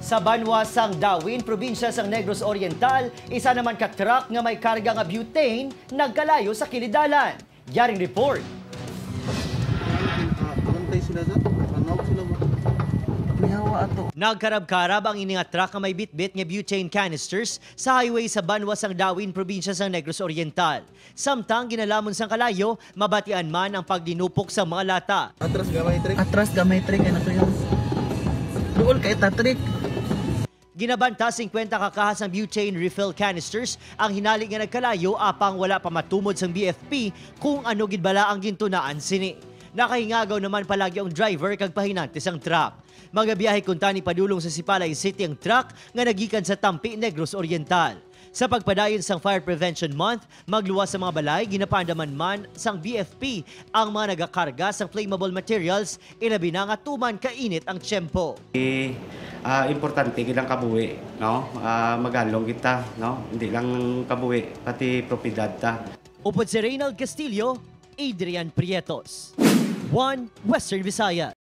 Sa banwa sang Dawin, probinsya sang Negros Oriental, isa naman ka truck nga may karga nga butane nagkalayo sa kilidalan. Yaring report. Nagkarab-karab ang ini nga truck nga may bitbit nga butane canisters sa highway sa banwa sang Dawin, probinsya sang Negros Oriental. Samtang ginalamon sang kalayo, mabatian man ang pagdinupok sa mga lata. Atras gamay trick ano to yun? Duol kay tatrik. Ginabanta 50 kakahas ang butane refill canisters ang hinalig nga nagkalayo apang wala pa matumod sang BFP kung ano gid bala ang gintunaan sini. Nakahingagaw naman palagi ang driver kag pahinantes ang truck. Magabiyahe kuntani padulong sa Sipalay City ang truck nga nagikan sa Tampi, Negros Oriental. Sa pagpadayon sang Fire Prevention Month, magluwas sa mga balay, ginapandaman man sang BFP ang mga nagakarga sang flammable materials, ilabi na nga tuman kainit ang tiyempo. Importante gilang kabuhi, no? Magalong kita, no? Hindi lang kabuhi, pati propiedad ta. Upod si Reynald Castillo, Adrian Prietos. 1 Western Visayas.